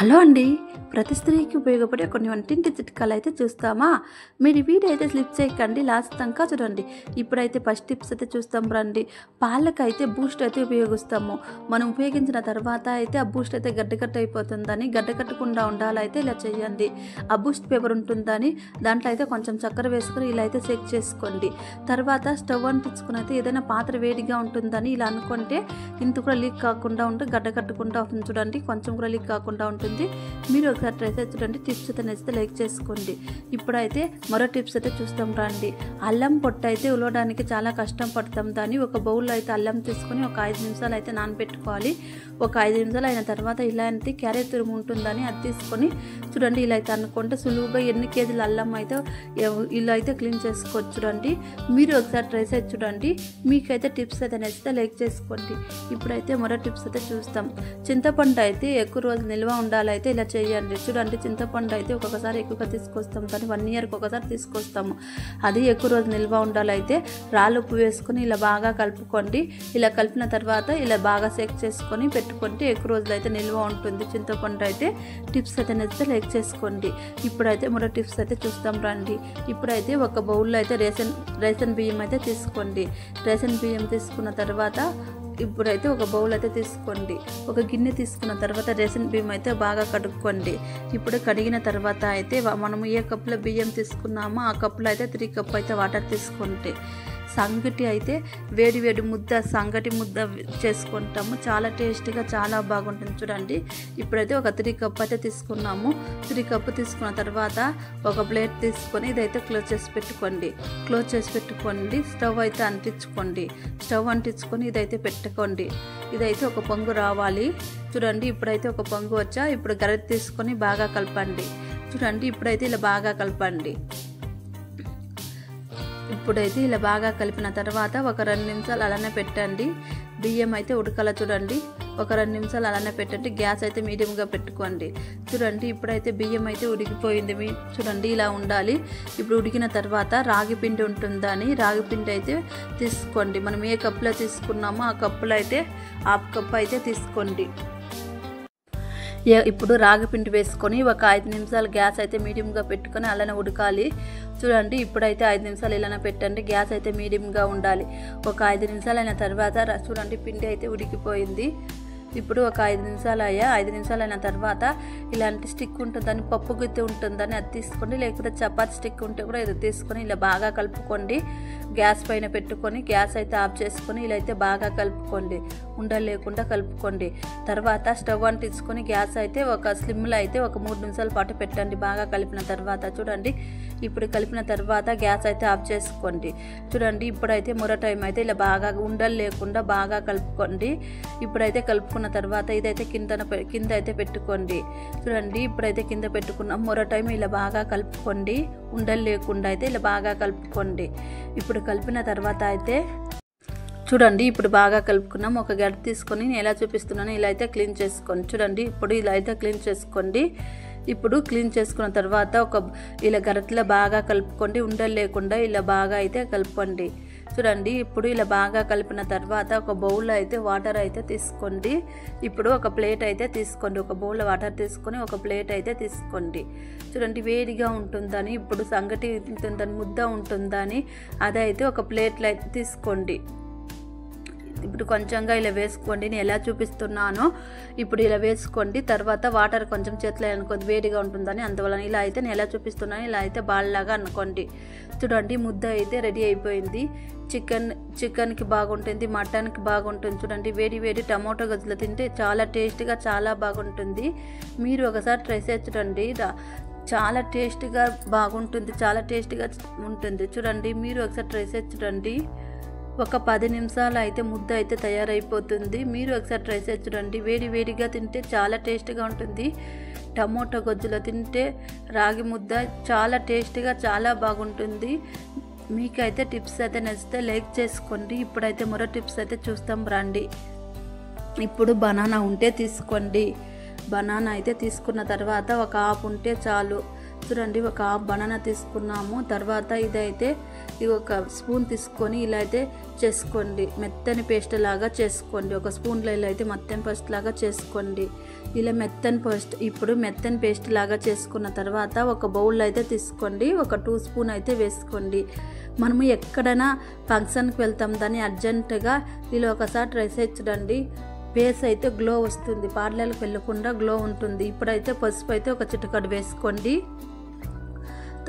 Hello అండి. ప్రతి స్త్రీకి ఉపయోగపడే కొన్ని వంటింటి చిట్కాలు అయితే చూస్తామా? మీరు వీడియో అయితే స్లిప్ చేయకండి, లాస్ట్ దాకా చూడండి. ఇప్పుడైతే ఫస్ట్ టిప్స్ అయితే చూస్తాం రండి. పాలకైతే బూస్ట్ అయితే ఉపయోగిస్తాము. మనం ఉపయోగించిన తర్వాత అయితే ఆ బూస్ట్ అయితే గడ్డకట్ట అయిపోతుందని, గడ్డకట్టకుండా ఉండాలైతే ఇలా చేయండి. ఆ బూస్ట్ పేపర్ ఉంటుందని దాంట్లో అయితే కొంచెం చక్కెర వేసుకొని ఇలా అయితే షేక్ చేసుకోండి. తర్వాత స్టవ్ అంటించుకుని అయితే ఏదైనా పాత్ర వేడిగా ఉంటుందని ఇలా అనుకుంటే ఇంత కూడా లీక్ కాకుండా ఉంటే గడ్డకట్టకుండా ఉంటుంది చూడండి. కొంచెం కూడా లీక్ కాకుండా ఉంటుంది. మీరు ఒకసారి ట్రై చేసి చూడండి. టిప్స్ అయితే నచ్చితే లైక్ చేసుకోండి. ఇప్పుడైతే మరో టిప్స్ అయితే చూస్తాం రండి. అల్లం పొట్టు అయితే ఉలవడానికి చాలా కష్టం పడతాం. దాన్ని ఒక బౌల్లో అయితే అల్లం తీసుకొని ఒక 5 నిమిషాలు అయితే నానబెట్టుకోవాలి. ఒక 5 నిమిషాలు అయిన తర్వాత ఇలాంటి క్యారెట్ తురుము ఉంటుందని అది తీసుకొని చూడండి. ఇలా అయితే అనుకుంటే సులువుగా ఎన్ని కేజీల అల్లం అయితే ఇలా అయితే క్లీన్ చేసుకోవచ్చు చూడండి. మీరు ఒకసారి ట్రై చేసి చూడండి. మీకైతే టిప్స్ అయితే నచ్చితే లైక్ చేసుకోండి. ఇప్పుడైతే మరో టిప్స్ అయితే చూస్తాం. చింతపండు అయితే ఎక్కువ రోజులు నిల్వ ఉండాలైతే ఇలా చేయండి చూడండి. చింతపండు అయితే ఒక్కొక్కసారి ఎక్కువగా తీసుకొస్తాం, కానీ 1 ఇయర్కి ఒకసారి తీసుకొస్తాము. అది ఎక్కువ రోజులు నిల్వ ఉండాలైతే రాళ్ళు ఉప్పు వేసుకొని ఇలా బాగా కలుపుకోండి. ఇలా కలిపిన తర్వాత ఇలా బాగా షేక్ చేసుకొని పెట్టుకుంటే ఎక్కువ రోజులు అయితే నిల్వ ఉంటుంది చింతపండు అయితే. టిప్స్ అయితే నచ్చితే లైక్ చేసుకోండి. ఇప్పుడైతే మరో టిప్స్ అయితే చూస్తాం రండి. ఇప్పుడైతే ఒక బౌల్లో అయితే రేషన్ బియ్యం అయితే తీసుకోండి. రేషన్ బియ్యం తీసుకున్న తర్వాత ఇప్పుడైతే ఒక బౌల్ అయితే తీసుకోండి. ఒక గిన్నె తీసుకున్న తర్వాత రేషన్ బియ్యం అయితే బాగా కడుక్కోండి. ఇప్పుడు కడిగిన తర్వాత అయితే మనము ఏ కప్పులో బియ్యం తీసుకున్నామో ఆ కప్పులో అయితే 3 కప్ అయితే వాటర్ తీసుకోండి. సంగటి అయితే వేడి వేడి ముద్ద, సంగటి ముద్ద చేసుకుంటాము. చాలా టేస్టీగా చాలా బాగుంటుంది చూడండి. ఇప్పుడైతే ఒక 3 కప్ అయితే తీసుకున్నాము. 3 కప్ తీసుకున్న తర్వాత ఒక ప్లేట్ తీసుకొని ఇదైతే క్లోజ్ చేసి పెట్టుకోండి. స్టవ్ అయితే అంటించుకోండి. స్టవ్ అంటించుకొని ఇదైతే పెట్టుకోండి. ఇదైతే ఒక పొంగు రావాలి చూడండి. ఇప్పుడైతే ఒక పొంగు వచ్చా. ఇప్పుడు గరిటె తీసుకొని బాగా కలపండి చూడండి. ఇప్పుడైతే ఇలా బాగా కలపండి. ఇప్పుడైతే ఇలా బాగా కలిపిన తర్వాత ఒక 2 నిమిషాలు అలానే పెట్టండి. బియ్యం అయితే ఉడకాల చూడండి. ఒక 2 నిమిషాలు అలానే పెట్టండి. గ్యాస్ అయితే మీడియంగా పెట్టుకోండి చూడండి. ఇప్పుడైతే బియ్యం అయితే ఉడికిపోయింది చూడండి. ఇలా ఉండాలి. ఇప్పుడు ఉడికిన తర్వాత రాగి పిండి ఉంటుందని రాగి పిండి అయితే తీసుకోండి. మనం ఏ కప్పులో తీసుకున్నామో ఆ కప్పులో అయితే 1/2 కప్ అయితే తీసుకోండి. ఇప్పుడు రాగి పిండి వేసుకొని ఒక 5 నిమిషాలు గ్యాస్ అయితే మీడియంగా పెట్టుకొని అలానే ఉడకాలి చూడండి. ఇప్పుడైతే 5 నిమిషాలు ఇలానే పెట్టండి. గ్యాస్ అయితే మీడియంగా ఉండాలి. ఒక 5 నిమిషాలు అయిన తర్వాత చూడండి పిండి అయితే ఉడికిపోయింది. ఇప్పుడు ఒక 5 నిమిషాలు 5 నిమిషాలు అయిన తర్వాత ఇలాంటి స్టిక్ ఉంటుందని, పప్పు గుత్తి ఉంటుందని అది తీసుకోండి. లేకపోతే చపాతి స్టిక్ ఉంటే కూడా ఇది తీసుకొని ఇలా బాగా కలుపుకోండి. గ్యాస్ పైన పెట్టుకొని గ్యాస్ అయితే ఆఫ్ చేసుకొని ఇలా అయితే బాగా కలుపుకోండి. ఉండలు లేకుండా కలుపుకోండి. తర్వాత స్టవ్ అంటించుకొని గ్యాస్ అయితే ఒక స్లిమ్లో అయితే ఒక 3 నిమిషాల పాటు పెట్టండి. బాగా కలిపిన తర్వాత చూడండి. ఇప్పుడు కలిపిన తర్వాత గ్యాస్ అయితే ఆఫ్ చేసుకోండి చూడండి. ఇప్పుడైతే మరో టైం అయితే ఇలా బాగా ఉండలు లేకుండా బాగా కలుపుకోండి. ఇప్పుడైతే కలుపుకున్న తర్వాత ఇదైతే కింద అయితే పెట్టుకోండి చూడండి. ఇప్పుడైతే కింద పెట్టుకున్నాం. మరో టైం ఇలా బాగా కలుపుకోండి. ఉండలు లేకుండా అయితే ఇలా బాగా కలుపుకోండి. ఇప్పుడు కలిపిన తర్వాత అయితే చూడండి. ఇప్పుడు బాగా కలుపుకున్నాం. ఒక గరిటె తీసుకొని నేను ఎలా చూపిస్తున్నానో ఇలా అయితే క్లీన్ చేసుకోండి చూడండి. ఇప్పుడు ఇలా అయితే క్లీన్ చేసుకోండి. ఇప్పుడు క్లీన్ చేసుకున్న తర్వాత ఇలా గరిటెలో బాగా కలుపుకోండి. ఉండలు లేకుండా ఇలా బాగా అయితే కలుపుకోండి చూడండి. ఇప్పుడు ఇలా బాగా కలిపిన తర్వాత ఒక బౌల్లో అయితే వాటర్ అయితే తీసుకోండి. ఇప్పుడు ఒక ప్లేట్ అయితే తీసుకోండి. ఒక బౌల్లో వాటర్ తీసుకొని ఒక ప్లేట్ అయితే తీసుకోండి చూడండి. వేడిగా ఉంటుందని, ఇప్పుడు సంగటి ఉంటుందని, ముద్ద ఉంటుందని అదైతే ఒక ప్లేట్లో అయితే తీసుకోండి. ఇప్పుడు కొంచెంగా ఇలా వేసుకోండి. నేను ఎలా చూపిస్తున్నానో ఇప్పుడు ఇలా వేసుకోండి. తర్వాత వాటర్ కొంచెం చేతిలో అనుకోండి, వేడిగా ఉంటుందని. అందువలన ఇలా అయితే నేను ఎలా చూపిస్తున్నానో ఇలా అయితే బాల్ లాగా అనుకోండి చూడండి. ముద్ద అయితే రెడీ అయిపోయింది. చికెన్కి బాగుంటుంది, మటన్కి బాగుంటుంది చూడండి. వేడి వేడి టమాటో గజ్జలు తింటే చాలా టేస్టీగా చాలా బాగుంటుంది. మీరు ఒకసారి ట్రై చేసి చూడండి. చాలా టేస్టీగా బాగుంటుంది, చాలా టేస్టీగా ఉంటుంది చూడండి. మీరు ఒకసారి ట్రై చేసి చూడండి. ఒక 10 నిమిషాలు అయితే ముద్ద అయితే తయారైపోతుంది. మీరు ఒకసారి ట్రై చేసి చూడండి. వేడి వేడిగా తింటే చాలా టేస్టీగా ఉంటుంది. టమోటా గొజ్జులో తింటే రాగి ముద్ద చాలా టేస్టీగా చాలా బాగుంటుంది. మీకైతే టిప్స్ అయితే నచ్చితే లైక్ చేసుకోండి. ఇప్పుడైతే మరో టిప్స్ అయితే చూస్తాం రండి. ఇప్పుడు బనానా ఉంటే తీసుకోండి. బనానా అయితే తీసుకున్న తర్వాత ఒక హాఫ్ ఉంటే చాలు. చూడండి ఒక హాఫ్ బనానా తీసుకున్నాము. తర్వాత ఇదైతే ఇది ఒక స్పూన్ తీసుకొని ఇలా అయితే చేసుకోండి, మెత్తని పేస్ట్ లాగా చేసుకోండి. ఒక స్పూన్లో ఇలా అయితే మెత్తని పేస్ట్ లాగా చేసుకోండి. ఇలా మెత్తని పేస్ట్ ఇప్పుడు మెత్తని పేస్ట్ లాగా చేసుకున్న తర్వాత ఒక బౌల్ అయితే తీసుకోండి, ఒక 2 స్పూన్ అయితే వేసుకోండి. మనము ఎక్కడైనా ఫంక్షన్కి వెళ్తాం, దాన్ని అర్జెంటుగా ఇలా ఒకసారి ట్రై చేసి చూడండి, ఫేస్ అయితే గ్లో వస్తుంది, పార్లర్కి వెళ్ళకుండా గ్లో ఉంటుంది. ఇప్పుడైతే పసుపు అయితే ఒక చిటికెడు వేసుకోండి.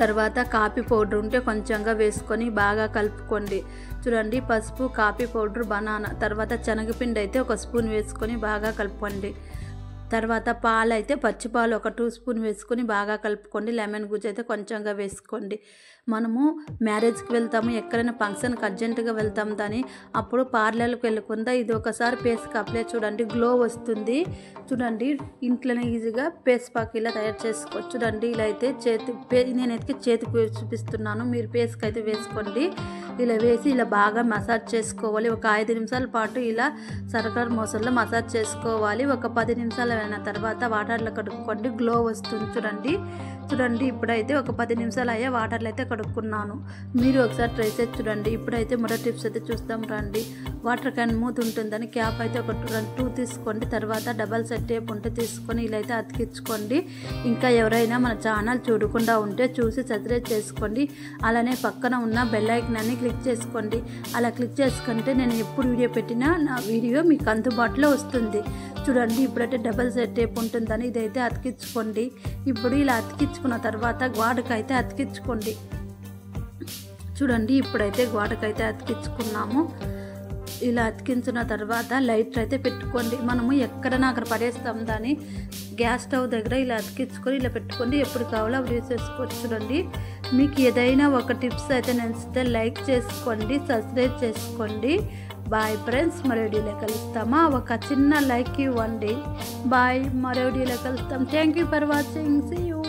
తర్వాత కాఫీ పౌడర్ ఉంటే కొంచెంగా వేసుకొని బాగా కలుపుకోండి. చూడండి పసుపు, కాఫీ పౌడర్, బనానా, తర్వాత శనగపిండి అయితే ఒక స్పూన్ వేసుకొని బాగా కలుపుకోండి. తర్వాత పాలు అయితే పచ్చిపాలు ఒక 2 స్పూన్ వేసుకొని బాగా కలుపుకోండి. లెమన్ గుజ్జు అయితే కొంచెంగా వేసుకోండి. మనము మ్యారేజ్కి వెళ్తాము, ఎక్కడైనా ఫంక్షన్కి అర్జెంటుగా వెళ్తాం, దాని అప్పుడు పార్లర్కి వెళ్ళకుండా ఇది ఒకసారి ఫేస్కి అప్లై చూడండి, గ్లో వస్తుంది. చూడండి ఇంట్లోనే ఈజీగా ఫేస్ ప్యాక్ ఇలా తయారు చేసుకోవచ్చు. చూడండి ఇలా అయితే నేనైతే చేతికి చూపిస్తున్నాను, మీరు ఫేస్కి అయితే వేసుకోండి. ఇలా వేసి ఇలా బాగా మసాజ్ చేసుకోవాలి. ఒక 5 నిమిషాల పాటు ఇలా సర్కార్ మోసల్లో మసాజ్ చేసుకోవాలి. ఒక 10 నిమిషాలు అయిన తర్వాత వాటర్లో కడుక్కోండి, గ్లో వస్తుంది. చూడండి ఇప్పుడైతే ఒక 10 నిమిషాలు అయ్యే వాటర్లో అయితే కడుక్కున్నాను. మీరు ఒకసారి ట్రై చేసి చూడండి. ఇప్పుడైతే మరో టిప్స్ అయితే చూస్తాం రండి. వాటర్ క్యాన్ మూత ఉంటుందని క్యాప్ అయితే ఒక 2 తీసుకోండి. తర్వాత డబల్ సెట్ టేప్ ఉంటే తీసుకొని ఇలా అయితే అతికించుకోండి. ఇంకా ఎవరైనా మన ఛానల్ చూడకుండా ఉంటే చూసి సబ్స్క్రైబ్ చేసుకోండి. అలానే పక్కన ఉన్న బెల్ ఐకాన్ని క్లిక్ చేసుకోండి. అలా క్లిక్ చేసుకుంటే నేను ఎప్పుడు వీడియో పెట్టినా నా వీడియో మీకు అందుబాటులో వస్తుంది. చూడండి ఇప్పుడైతే డబల్ సెట్ టేప్ ఉంటుందని ఇదైతే అతికించుకోండి. ఇప్పుడు ఇలా అతికించుకున్న తర్వాత గోడకైతే అతికించుకోండి. చూడండి ఇప్పుడైతే గోడకైతే అతికించుకున్నాము. ఇలా అతికించిన తర్వాత లైటర్ అయితే పెట్టుకోండి. మనము ఎక్కడైనా అక్కడ పడేస్తాం, దాన్ని గ్యాస్ స్టవ్ దగ్గర ఇలా అతికించుకొని ఇలా పెట్టుకోండి, ఎప్పుడు కావాలో అప్పుడు యూస్ చేసుకోవచ్చు. చూడండి మీకు ఏదైనా ఒక టిప్స్ అయితే నచ్చితే లైక్ చేసుకోండి, సబ్స్క్రైబ్ చేసుకోండి. బాయ్ ఫ్రెండ్స్, మరో వీడియోలో కలుస్తామా? ఒక చిన్న లైక్ ఇవ్వండి. బాయ్, మరో వీడియోలో కలుస్తాం. Thank you for watching. See you.